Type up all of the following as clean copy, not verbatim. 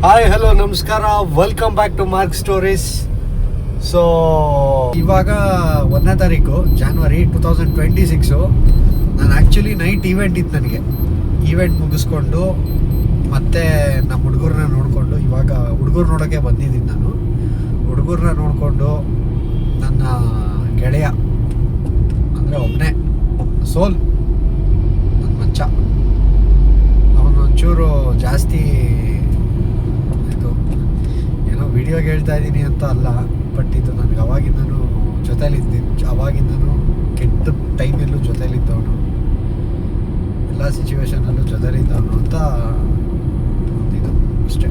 Hi hello ನಮಸ್ಕಾರ, welcome back to Mark Stories. So ಇವಾಗ 1ನೇ ತಾರೀಕು January 2026. ನಾನು ಆ್ಯಕ್ಚುಲಿ ನೈಟ್ ಈವೆಂಟ್ ಇತ್ತು. ನನಗೆ ಈವೆಂಟ್ ಮುಗಿಸ್ಕೊಂಡು ಮತ್ತೆ ನಮ್ಮ ಹುಡುಗರನ್ನ ನೋಡಿಕೊಂಡು ಇವಾಗ ಹುಡುಗರು ನೋಡೋಕ್ಕೆ ಬಂದಿದ್ದೀನಿ. ನಾನು ಹುಡುಗರನ್ನ ನೋಡಿಕೊಂಡು ನನ್ನ ಗೆಳೆಯ ಅಂದರೆ ಒಬ್ಬನೇ ಸೋಲ್ ನನ್ನ ಮಚ್ಚ, ಅವನೊಂಚೂರು ಜಾಸ್ತಿ ವಿಡಿಯೋಗೆ ಹೇಳ್ತಾ ಇದ್ದೀನಿ ಅಂತ ಅಲ್ಲ, ಬಟ್ ಇದು ನನಗೆ ಅವಾಗಿಂದನೂ ಅವಾಗಿಂದನೂ ಕೆಟ್ಟ ಟೈಮಲ್ಲೂ ಜೊತೆಲಿದ್ದವನು, ಎಲ್ಲ ಸಿಚುವೇಶನಲ್ಲೂ ಜೊತೆಲಿದ್ದವನು ಅಂತ ಇದು ಅಷ್ಟೇ.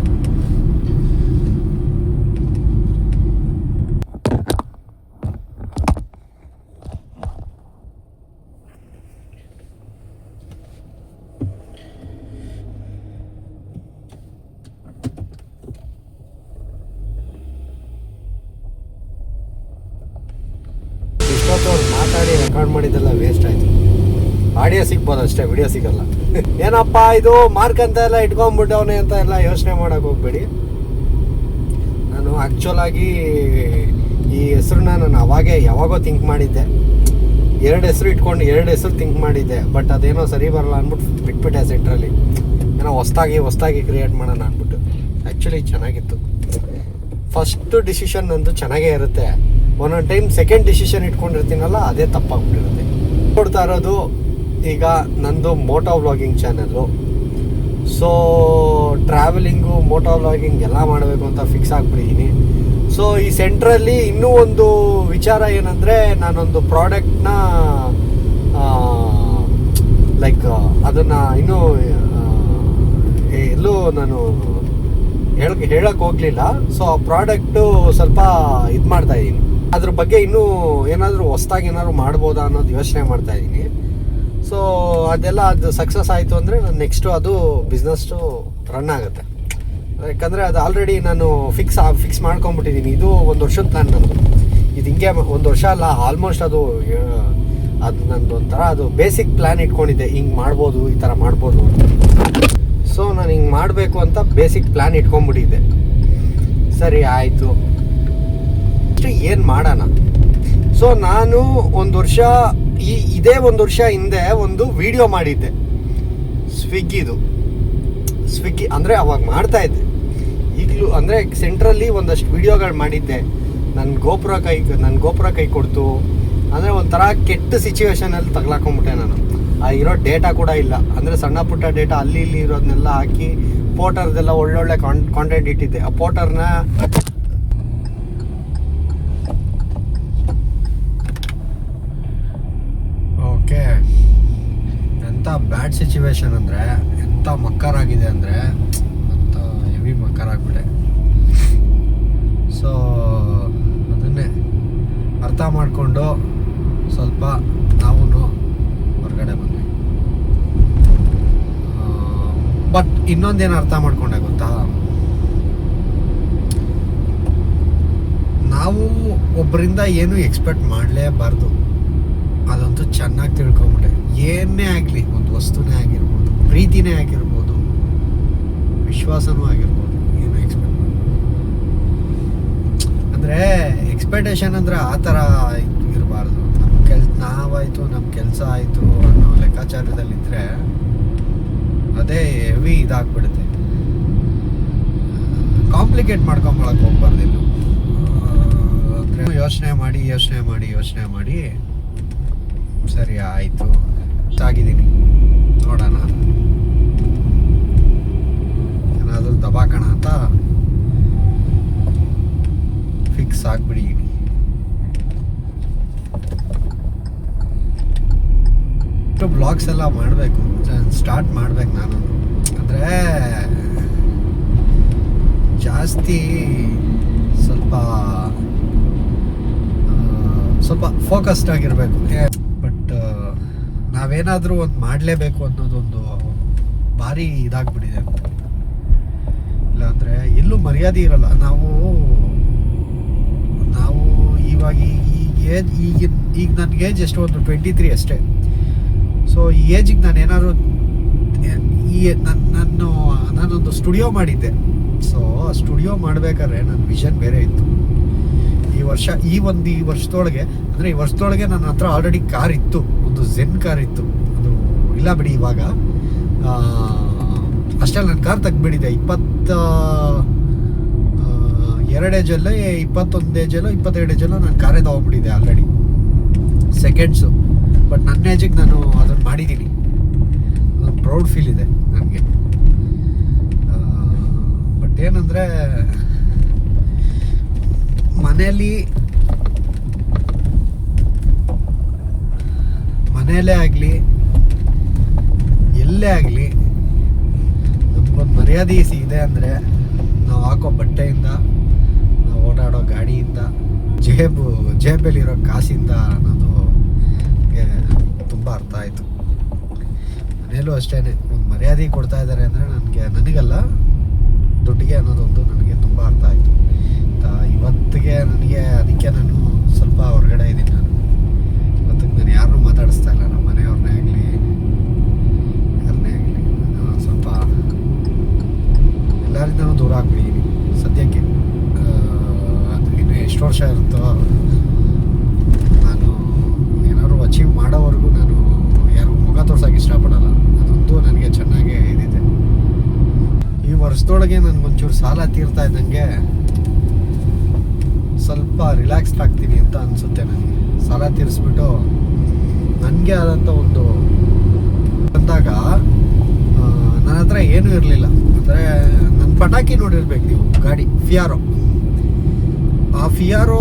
ಇಷ್ಟೊತ್ತವ್ರು ಮಾತಾಡಿ ರೆಕಾರ್ಡ್ ಮಾಡಿದ್ದೆಲ್ಲ ವೇಸ್ಟ್ ಆಯಿತು. ಆಡಿಯೋ ಸಿಗ್ಬೋದು ಅಷ್ಟೇ, ವಿಡಿಯೋ ಸಿಗಲ್ಲ. ಏನಪ್ಪ ಇದು ಮಾರ್ಕ್ ಅಂತ ಎಲ್ಲ ಇಟ್ಕೊಂಡ್ಬಿಟ್ಟವನೆ ಅಂತ ಎಲ್ಲ ಯೋಚನೆ ಮಾಡೋಕೆ ಹೋಗ್ಬೇಡಿ. ನಾನು ಆ್ಯಕ್ಚುಲಾಗಿ ಈ ಹೆಸ್ರನ್ನ ನಾನು ಯಾವಾಗೋ ಥಿಂಕ್ ಮಾಡಿದ್ದೆ. 2 ಹೆಸರು ಇಟ್ಕೊಂಡು 2 ಹೆಸರು ಥಿಂಕ್ ಮಾಡಿದ್ದೆ, ಬಟ್ ಅದೇನೋ ಸರಿ ಬರಲ್ಲ ಅಂದ್ಬಿಟ್ಟು ಬಿಟ್ಬಿಟ್ಟೆ. ಸೆಂಟ್ರಲ್ಲಿ ಏನೋ ಹೊಸ್ದಾಗಿ ಕ್ರಿಯೇಟ್ ಮಾಡೋಣ ಅಂದ್ಬಿಟ್ಟು. ಆ್ಯಕ್ಚುಲಿ ಚೆನ್ನಾಗಿತ್ತು. ಫಸ್ಟ್ ಡಿಸಿಷನ್ ನಂದು ಚೆನ್ನಾಗೇ ಇರುತ್ತೆ, ಒಂದೊಂದು ಟೈಮ್ ಸೆಕೆಂಡ್ ಡಿಸಿಷನ್ ಇಟ್ಕೊಂಡಿರ್ತೀನಲ್ಲ ಅದೇ ತಪ್ಪಾಗ್ಬಿಟ್ಟಿರುತ್ತೆ. ನೋಡ್ತಾ ಇರೋದು ಈಗ ನಂದು moto vlogging channel. So travelling, moto vlogging ಎಲ್ಲ ಮಾಡಬೇಕು ಅಂತ ಫಿಕ್ಸ್ ಆಗಿಬಿಟ್ಟಿದ್ದೀನಿ. ಸೊ ಈ ಸೆಂಟ್ರಲ್ಲಿ ಇನ್ನೂ ಒಂದು ವಿಚಾರ ಏನಂದರೆ, ನಾನೊಂದು ಪ್ರಾಡಕ್ಟ್ನ ಲೈಕ್ ಅದನ್ನು ಇನ್ನೂ ಎಲ್ಲೂ ನಾನು ಹೇಳಕ್ಕೆ ಹೋಗಲಿಲ್ಲ. ಸೊ ಆ ಪ್ರಾಡಕ್ಟು ಸ್ವಲ್ಪ ಇದು ಮಾಡ್ತಾಯಿದ್ದೀನಿ. ಅದ್ರ ಬಗ್ಗೆ ಇನ್ನೂ ಏನಾದರೂ ಹೊಸ್ದಾಗಿ ಏನಾದ್ರು ಮಾಡ್ಬೋದಾ ಅನ್ನೋದು ಯೋಚನೆ ಮಾಡ್ತಾಯಿದ್ದೀನಿ. ಸೊ ಅದೆಲ್ಲ ಅದು ಸಕ್ಸಸ್ ಆಯಿತು ಅಂದರೆ ನಾನು ನೆಕ್ಸ್ಟು ಅದು ಬಿಸ್ನೆಸ್ಸು ರನ್ ಆಗುತ್ತೆ. ಯಾಕಂದರೆ ಅದು ಆಲ್ರೆಡಿ ನಾನು ಫಿಕ್ಸ್ ಮಾಡ್ಕೊಂಬಿಟ್ಟಿದ್ದೀನಿ. ಇದು 1 ವರ್ಷದ ಪ್ಲ್ಯಾನ್ ನಂದು. ಇದು ಹಿಂಗೆ 1 ವರ್ಷ ಅಲ್ಲ, ಆಲ್ಮೋಸ್ಟ್ ಅದು ನಂದು ಒಂಥರ ಅದು ಬೇಸಿಕ್ ಪ್ಲ್ಯಾನ್ ಇಟ್ಕೊಂಡಿದ್ದೆ. ಹಿಂಗೆ ಮಾಡ್ಬೋದು, ಈ ಥರ ಮಾಡ್ಬೋದು ಅಂತ. ಸೊ ನಾನು ಹಿಂಗೆ ಮಾಡಬೇಕು ಅಂತ ಬೇಸಿಕ್ ಪ್ಲ್ಯಾನ್ ಇಟ್ಕೊಂಡ್ಬಿಟ್ಟಿದ್ದೆ. ಸರಿ ಆಯಿತು, ಏನು ಮಾಡೋಣ. ಸೊ ನಾನು 1 ವರ್ಷ ಇದೇ 1 ವರ್ಷ ಹಿಂದೆ ಒಂದು ವಿಡಿಯೋ ಮಾಡಿದ್ದೆ ಸ್ವಿಗ್ಗಿ ಅಂದರೆ ಅವಾಗ ಮಾಡ್ತಾಯಿದ್ದೆ. ಈಗಲೂ ಅಂದರೆ ಸೆಂಟ್ರಲ್ಲಿ ಒಂದಷ್ಟು ವಿಡಿಯೋಗಳು ಮಾಡಿದ್ದೆ. ನನ್ನ ಗೋಪುರ ಕೈ ಕೊಡ್ತು ಅಂದರೆ ಒಂಥರ ಕೆಟ್ಟ ಸಿಚುವೇಶನಲ್ಲಿ ತಗ್ಲಾಕೊಂಬಿಟ್ಟೆ ನಾನು. ಇರೋ ಡೇಟಾ ಕೂಡ ಇಲ್ಲ, ಅಂದರೆ ಸಣ್ಣ ಪುಟ್ಟ ಡೇಟಾ ಅಲ್ಲಿ ಇಲ್ಲಿ ಇರೋದನ್ನೆಲ್ಲ ಹಾಕಿ ಪೋಟರ್ದೆಲ್ಲ ಒಳ್ಳೊಳ್ಳೆ ಕಾಂಟೆಂಟ್ ಇಟ್ಟಿದ್ದೆ. ಆ ಪೋಟರ್ನ ಓಕೆ, ಎಂಥ ಬ್ಯಾಡ್ ಸಿಚುವೇಶನ್ ಅಂದರೆ, ಎಂಥ ಮಕ್ಕರಾಗಿದೆ ಅಂದರೆ ಅಂತ ಹೆವಿ ಮಕ್ಕರಾಗ್ಬಿಟ್ಟೆ. ಸೊ ಅದನ್ನೇ ಅರ್ಥ ಮಾಡಿಕೊಂಡು ಸ್ವಲ್ಪ ನಾವು ಹೊರಗಡೆ ಬಂದ್ವಿ. ಬಟ್ ಇನ್ನೊಂದೇನು ಅರ್ಥ ಮಾಡ್ಕೊಂಡೆ ಗೊತ್ತಾ, ನಾವು ಒಬ್ಬರಿಂದ ಏನು ಎಕ್ಸ್ಪೆಕ್ಟ್ ಮಾಡಲೇಬಾರ್ದು. ಅದಂತೂ ಚೆನ್ನಾಗಿ ತಿಳ್ಕೊಂಬಿಟ್ಟೆ. ಏನೇ ಆಗಲಿ, ಒಂದು ವಸ್ತುನೇ ಆಗಿರ್ಬೋದು, ಪ್ರೀತಿನೇ ಆಗಿರ್ಬೋದು, ವಿಶ್ವಾಸನೂ ಆಗಿರ್ಬೋದು, ಏನು ಎಕ್ಸ್ಪೆಕ್ಟ್ ಮಾಡ್ಬೋದು. ಅಂದರೆ ಎಕ್ಸ್ಪೆಕ್ಟೇಷನ್ ಅಂದರೆ ಆ ಥರ ಇರಬಾರ್ದು. ನಾವಾಯಿತು, ನಮ್ಮ ಕೆಲಸ ಆಯಿತು ಅನ್ನೋ ಲೆಕ್ಕಾಚಾರದಲ್ಲಿದ್ದರೆ ಅದೇ ಹೆವಿ ಇದಾಗ್ಬಿಡುತ್ತೆ. ಕಾಂಪ್ಲಿಕೇಟ್ ಮಾಡ್ಕೊಂಬಳಕ್ಕೆ ಹೋಗ್ಬಾರ್ದು. ಇನ್ನು ಯೋಚನೆ ಮಾಡಿ ಸರಿ ಆಯಿತು, ಆಗಿದ್ದೀನಿ, ನೋಡೋಣ ಏನಾದರೂ ದಬಾಕೋಣ ಅಂತ ಫಿಕ್ಸ್ ಆಗಿಬಿಟ್ಟಿದ್ದೀನಿ. ಬ್ಲಾಗ್ಸ್ ಎಲ್ಲ ಮಾಡಬೇಕು, ಸ್ಟಾರ್ಟ್ ಮಾಡ್ಬೇಕು ನಾನು. ಅಂದರೆ ಜಾಸ್ತಿ ಸ್ವಲ್ಪ ಫೋಕಸ್ಡ್ ಆಗಿರಬೇಕು. ಬಟ್ ನಾವೇನಾದರೂ ಒಂದು ಮಾಡಲೇಬೇಕು ಅನ್ನೋದೊಂದು ಭಾರಿ ಇದಾಗ್ಬಿಟ್ಟಿದೆ. ಇಲ್ಲಾಂದರೆ ಎಲ್ಲೂ ಮರ್ಯಾದೆ ಇರಲ್ಲ. ನಾವು ಇವಾಗ ಈಗ ನನ್ನ ಏಜ್ ಎಷ್ಟು, ಒಂದು 23 ಅಷ್ಟೇ. ಸೊ ಈ ಏಜಿಗೆ ನಾನು ಏನಾದರೂ ನಾನೊಂದು ಸ್ಟುಡಿಯೋ ಮಾಡಿದ್ದೆ. ಸೊ ಆ ಸ್ಟುಡಿಯೋ ಮಾಡಬೇಕಾದ್ರೆ ನನ್ನ ವಿಷನ್ ಬೇರೆ ಇತ್ತು. ಈ ವರ್ಷದೊಳಗೆ ಅಂದರೆ ಈ ವರ್ಷದೊಳಗೆ ನನ್ನ ಹತ್ರ ಆಲ್ರೆಡಿ ಕಾರ್ ಇತ್ತು, ಒಂದು ಝೆನ್ ಕಾರ್ ಇತ್ತು. ಅದು ಇಲ್ಲ ಬಿಡಿ ಇವಾಗ, ಅಷ್ಟೇ ನನ್ನ ಕಾರ್ ತೆಗ್ದುಬಿಟ್ಟಿದೆ. 22 ಏಜಲ್ಲೇ 21 ಏಜಲ್ಲೋ 22 ಏಜಲ್ಲೋ ನಾನು ಕಾರೇ ತೊಗೊಂಡ್ಬಿಟ್ಟಿದ್ದೆ ಆಲ್ರೆಡಿ, ಸೆಕೆಂಡ್ಸು. ಬಟ್ ನನ್ನ ಏಜಿಗೆ ನಾನು ಅದನ್ನು ಮಾಡಿದ್ದೀನಿ, ಅದೊಂದು ಪ್ರೌಡ್ ಫೀಲ್ ಇದೆ ನನಗೆ. ಬಟ್ ಏನಂದರೆ ಮನೆಯಲ್ಲೇ ಆಗಲಿ ಎಲ್ಲೇ ಆಗಲಿ ನಮಗೊಂದು ಮರ್ಯಾದೆ ಇದೆ ಅಂದರೆ ನಾವು ಹಾಕೋ ಬಟ್ಟೆಯಿಂದ, ನಾವು ಓಡಾಡೋ ಗಾಡಿಯಿಂದ, ಜೇಬಲ್ಲಿರೋ ಕಾಸಿಂದ ಅನ್ನೋದು ತುಂಬ ಅರ್ಥ ಆಯಿತು. ಮನೆಯಲ್ಲೂ ಅಷ್ಟೇ ಒಂದು ಮರ್ಯಾದೆ ಕೊಡ್ತಾ ಇದ್ದಾರೆ ಅಂದರೆ ನನಗಲ್ಲ, ದುಡ್ಡಿಗೆ ಅನ್ನೋದೊಂದು ನನಗೆ ತುಂಬ ಅರ್ಥ ಆಯಿತು. ಇವತ್ತಿಗೆ ನನಗೆ ಅದಕ್ಕೆ ನಾನು ಸ್ವಲ್ಪ ಹೊರಗಡೆ ಇದ್ದೀನಿ. ಇವತ್ತಿಗೆ ನಾನು ಯಾರನ್ನೂ ಮಾತಾಡಿಸ್ತಾ ಇಲ್ಲ, ನಮ್ಮ ಮನೆಯವ್ರನ್ನೇ ಆಗಲಿ ಯಾರನ್ನೇ ಆಗಲಿ ಸ್ವಲ್ಪ ಎಲ್ಲರಿಂದನೂ ದೂರ ಆಗ್ಬಿಟ್ಟಿದ್ದೀನಿ ಸದ್ಯಕ್ಕೆ. ಅದು ಇನ್ನು ಎಷ್ಟು ವರ್ಷ ಇರುತ್ತೋ, ನಾನು ಏನಾದ್ರು ಅಚೀವ್ ಮಾಡೋವರೆಗೂ ನಾನು ಯಾರಿಗೂ ಮುಖ ತೋರ್ಸೋಕೆ ಇಷ್ಟಪಡಲ್ಲ. ಅದೊಂದು ನನಗೆ ಚೆನ್ನಾಗೇ ಇದಿದೆ. ಈ ವರ್ಷದೊಳಗೆ ನನಗೊಂಚೂರು ಸಾಲ ತೀರ್ತಾ ಇದ್ದಂಗೆ ಸ್ವಲ್ಪ ರಿಲ್ಯಾಕ್ಸ್ಡ್ ಆಗ್ತೀನಿ ಅಂತ ಅನಿಸುತ್ತೆ ನನಗೆ. ಸಾಲ ತೀರಿಸ್ಬಿಟ್ಟು ನನಗೆ ಆದಂಥ ಒಂದು ಬಂದಾಗ ನನ್ನ ಹತ್ರ ಏನೂ ಇರಲಿಲ್ಲ. ಅಂದರೆ ನನ್ನ ಪಟಾಕಿ ನೋಡಿರ್ಬೇಕು ನೀವು, ಗಾಡಿ ಫಿಯಾರೋ. ಆ ಫಿಯಾರೋ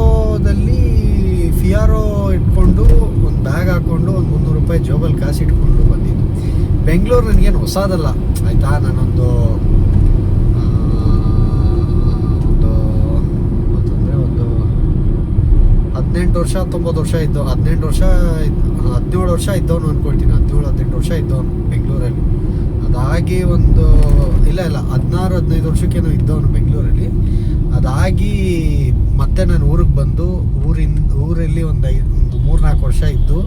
ಇಟ್ಕೊಂಡು ಒಂದು ಬ್ಯಾಗ್ ಹಾಕ್ಕೊಂಡು ಒಂದು 300 ರೂಪಾಯಿ ಜೋಬಲ್ಲಿ ಕಾಸು ಇಟ್ಕೊಂಡು ಬಂದಿದ್ದು. ಬೆಂಗಳೂರು ನನಗೇನು ಹೊಸದಲ್ಲ ಆಯಿತಾ. ನಾನೊಂದು 18 ವರ್ಷ 19 ವರ್ಷ ಇದ್ದು 17 ವರ್ಷ ಇದ್ದವನು ಅಂದ್ಕೊಳ್ತೀನಿ. 17-18 ವರ್ಷ ಇದ್ದವನು ಬೆಂಗಳೂರಲ್ಲಿ. ಅದಾಗಿ ಒಂದು ಇಲ್ಲ 16-15 ವರ್ಷಕ್ಕೇನೋ ಇದ್ದವನು ಬೆಂಗಳೂರಲ್ಲಿ. ಅದಾಗಿ ಮತ್ತೆ ನಾನು ಊರಿಗೆ ಬಂದು ಊರಲ್ಲಿ ಒಂದು 3-4 ವರ್ಷ ಇದ್ದು,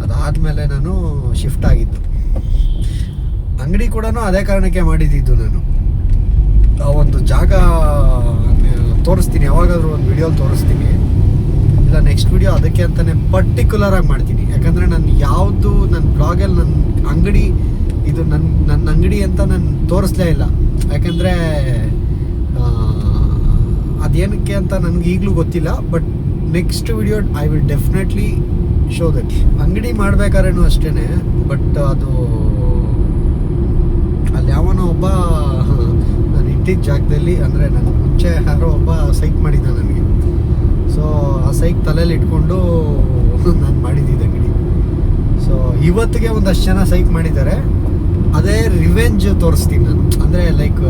ಅದಾದಮೇಲೆ ನಾನು ಶಿಫ್ಟ್ ಆಗಿದ್ದು. ಅಂಗಡಿ ಕೂಡ ಅದೇ ಕಾರಣಕ್ಕೆ ಮಾಡಿದ್ದು. ನಾನು ಆ ಒಂದು ಜಾಗ ತೋರಿಸ್ತೀನಿ, ಯಾವಾಗಾದರೂ ಒಂದು ವಿಡಿಯೋಲಿ ತೋರಿಸ್ತೀನಿ, ಇಲ್ಲ ನೆಕ್ಸ್ಟ್ ವಿಡಿಯೋ ಅದಕ್ಕೆ ಅಂತಲೇ ಪರ್ಟಿಕ್ಯುಲರಾಗಿ ಮಾಡ್ತೀನಿ. ಯಾಕಂದರೆ ನಾನು ಯಾವುದು ನನ್ನ ಬ್ಲಾಗಲ್ಲಿ ನನ್ನ ಅಂಗಡಿ ಇದು ನನ್ನ ಅಂಗಡಿ ಅಂತ ನಾನು ತೋರಿಸ್ಲೇ ಇಲ್ಲ. ಯಾಕಂದರೆ ಅದೇನಕ್ಕೆ ಅಂತ ನನಗೆ ಈಗಲೂ ಗೊತ್ತಿಲ್ಲ. But next video I will definitely show that. ಅಂಗಡಿ ಮಾಡಬೇಕಾದ್ರೂ ಅಷ್ಟೇ. ಬಟ್ ಅದು ಅಲ್ಲಿ ಯಾವನೋ ಒಬ್ಬ ನಾನು ಇಟ್ಟಿದ್ದ ಜಾಗದಲ್ಲಿ, ಅಂದರೆ ನನ್ನ ಮುಂಚೆ ಯಾರೋ ಒಬ್ಬ ಸೈಕ್ ಮಾಡಿದ್ದ ನನಗೆ. ಸೊ ಆ ಸೈಕ್ ತಲೆಯಲ್ಲಿ ಇಟ್ಕೊಂಡು ನಾನು ಮಾಡಿದ್ದಿದ್ದು ಅಂಗಡಿ. ಸೊ ಇವತ್ತಿಗೆ ಒಂದಷ್ಟು ಜನ ಸೈಕ್ ಮಾಡಿದ್ದಾರೆ. ಅದೇ ರಿವೆಂಜ್ ತೋರಿಸ್ತೀನಿ ನಾನು. ಅಂದರೆ ಲೈಕ್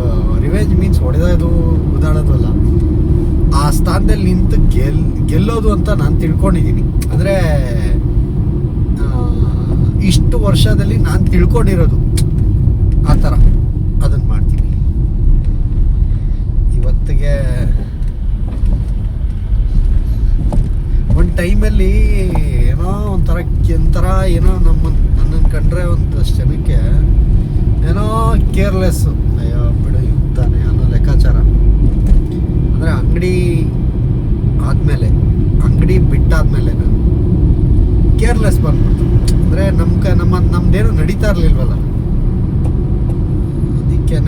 ರಿವೆಂಜ್ ಮೀನ್ಸ್ ಹೊಡೆಯೋದು ಉದಾಡೋದು ಅಲ್ಲ, ಆ ಸ್ಥಾನದಲ್ಲಿ ನಿಂತು ಗೆಲ್ಲೋದು ಅಂತ ನಾನು ತಿಳ್ಕೊಂಡಿದ್ದೀನಿ. ಅಂದರೆ ಇಷ್ಟು ವರ್ಷದಲ್ಲಿ ನಾನು ತಿಳ್ಕೊಂಡಿರೋದು ಆ ಥರ ಅದನ್ನು ಮಾಡ್ತೀನಿ. ಇವತ್ತಿಗೆ ಒಂದು ಟೈಮಲ್ಲಿ ಏನೋ ಒಂಥರ ಏನೋ ನನ್ನನ್ನು ಕಂಡ್ರೆ ಒಂದಷ್ಟು ಜನಕ್ಕೆ ಏನೋ ಕೇರ್ಲೆಸ್ಸು, ಅಯ್ಯೋ ಬಿಡು ಇರ್ತಾನೆ ಅನ್ನೋ ಲೆಕ್ಕಾಚಾರ. ಅಂದರೆ ಅಂಗಡಿ ಬಿಟ್ಟಾದ್ಮೇಲೆ ನಾನು ಕೇರ್ಲೆಸ್ ಬಂದ್ಬಿಡ್ತು. ಅಂದರೆ ನಮ್ದೇನು ನಡೀತಾ ಇರಲಿಲ್ವಲ್ಲ, ಅದಕ್ಕೇ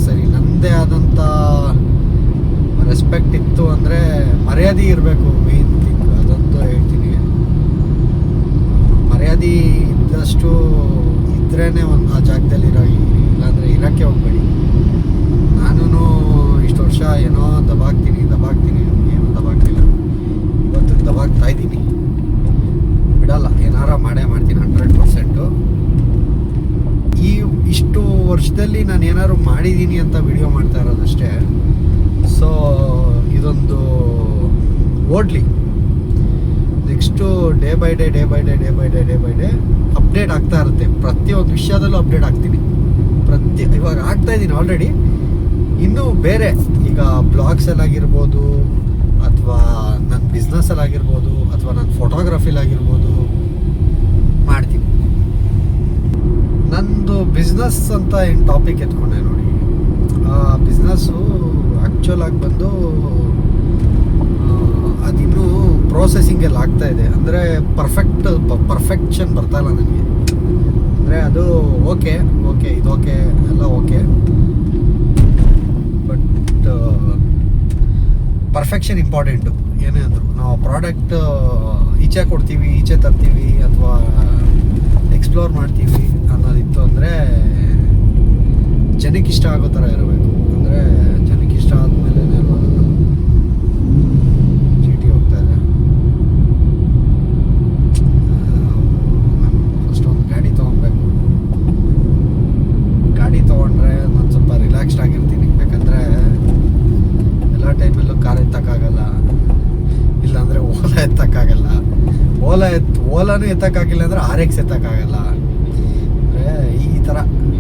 ಸರಿ ನನ್ನದೇ ಆದಂಥ ರೆಸ್ಪೆಕ್ಟ್ ಇತ್ತು. ಅಂದರೆ ಮರ್ಯಾದೆ ಇರಬೇಕು, ಮೇನ್ ಥಿಂಗ್ ಅದಂತೂ ಹೇಳ್ತೀನಿ. ಮರ್ಯಾದೆ ಇದ್ದಷ್ಟು ಇದ್ರೇ ಒಂದು ಆ ಜಾಗದಲ್ಲಿ ಇಲ್ಲಾಂದರೆ ಇರೋಕ್ಕೆ ಹೋಗ್ಬೇಡಿ. ನಾನು ಇಷ್ಟು ವರ್ಷ ಏನೋ ದಬಾಗ್ತೀನಿ ಏನೋ ದಬಾಗ್ತಿಲ್ಲ. ಇವತ್ತು ದಬಾಗ್ತಾ ಇದ್ದೀನಿ, ಬಿಡಲ್ಲ, ಏನಾರ ಮಾಡ್ತೀನಿ 100%. ಇಷ್ಟು ವರ್ಷದಲ್ಲಿ ನಾನು ಏನಾದ್ರು ಮಾಡಿದ್ದೀನಿ ಅಂತ ವಿಡಿಯೋ ಮಾಡ್ತಾ ಇರೋದಷ್ಟೇ. ಸೊ ಇದೊಂದು ಓಡ್ಲಿ, next day by day update ಆಗ್ತಾ ಇರುತ್ತೆ. ಪ್ರತಿಯೊಂದು ವಿಷಯದಲ್ಲೂ ಅಪ್ಡೇಟ್ ಆಗ್ತೀನಿ. ಇವಾಗ ಆಗ್ತಾ ಇದ್ದೀನಿ ಆಲ್ರೆಡಿ. ಇನ್ನೂ ಬೇರೆ ಈಗ ಬ್ಲಾಗ್ಸಲ್ಲಾಗಿರ್ಬೋದು, ಅಥವಾ ನನ್ನ ಬಿಸ್ನೆಸ್ಸಲ್ಲಾಗಿರ್ಬೋದು, ಅಥವಾ ನನ್ನ ಫೋಟೋಗ್ರಫಿಲಾಗಿರ್ಬೋದು ಮಾಡ್ತೀನಿ. ನಂದು ಬಿಸ್ನೆಸ್ ಅಂತ ಏನು ಟಾಪಿಕ್ ಎತ್ಕೊಂಡೆ ನೋಡಿ, ಬಿಸ್ನೆಸ್ಸು ಆ್ಯಕ್ಚುಲ್ ಆಗಿ ಬಂದು ಅದಿನ್ನೂ ಪ್ರೋಸೆಸಿಂಗೆಲ್ಲ ಆಗ್ತಾ ಇದೆ. ಅಂದರೆ ಪರ್ಫೆಕ್ಷನ್ ಬರ್ತಾ ಇಲ್ಲ ನನಗೆ. ಅಂದರೆ ಅದು ಓಕೆ ಇದು ಓಕೆ ಎಲ್ಲ ಓಕೆ, ಬಟ್ ಪರ್ಫೆಕ್ಷನ್ ಇಂಪಾರ್ಟೆಂಟು. ಏನೇ ಅಂದರು ನಾವು ಪ್ರಾಡಕ್ಟ್ ಈಚೆ ಕೊಡ್ತೀವಿ, ಈಚೆ ತರ್ತೀವಿ ಅಥವಾ ಎಕ್ಸ್ಪ್ಲೋರ್ ಮಾಡ್ತೀವಿ ಅನ್ನೋದಿತ್ತು ಅಂದರೆ ಜನಕ್ಕೆ ಇಷ್ಟ ಆಗೋ ಥರ ಇರಬೇಕು. ಅಂದರೆ ಜನಕ್ಕೆ ಇಷ್ಟ ಆದಮೇಲೆ ಚೀಟಿ ಹೋಗ್ತಾ ಇದೆ. ಫಸ್ಟ್ ಒಂದು ಗಾಡಿ ತೊಗೊಬೇಕು. ಗಾಡಿ ತೊಗೊಂಡ್ರೆ ನಾನು ಸ್ವಲ್ಪ ರಿಲ್ಯಾಕ್ಸ್ಡ್ ಆಗಿರ್ತೀನಿ. ಯಾಕಂದರೆ ಎಲ್ಲ ಟೈಮಲ್ಲೂ ಕಾರ್ ಎತ್ತಕ್ಕಾಗಲ್ಲ, ಇಲ್ಲಾಂದರೆ ಓಲಾ ಎತ್ತಕ್ಕಾಗಲ್ಲ. ಓಲಾನು ಎತ್ತಕ್ಕಾಗಿಲ್ಲ ಅಂದರೆ RX ಎತ್ತಕ್ಕಾಗಲ್ಲ. ಅಂದರೆ ಈ ಥರ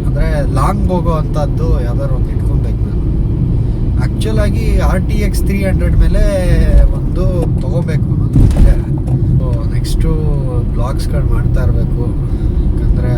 ಅಂದರೆ ಲಾಂಗ್ ಹೋಗೋ ಅಂಥದ್ದು ಯಾವ್ದಾದ್ರು ಒಂದು ಇಟ್ಕೊಬೇಕು ನಾನು. ಆ್ಯಕ್ಚುಲಾಗಿ RTX 300 ಮೇಲೆ ಒಂದು ತೊಗೋಬೇಕು ಅನ್ನೋದು ಇದೆ. ನೆಕ್ಸ್ಟು ಬ್ಲಾಗ್ಸ್ಗಳು ಮಾಡ್ತಾ ಇರಬೇಕು. ಯಾಕಂದರೆ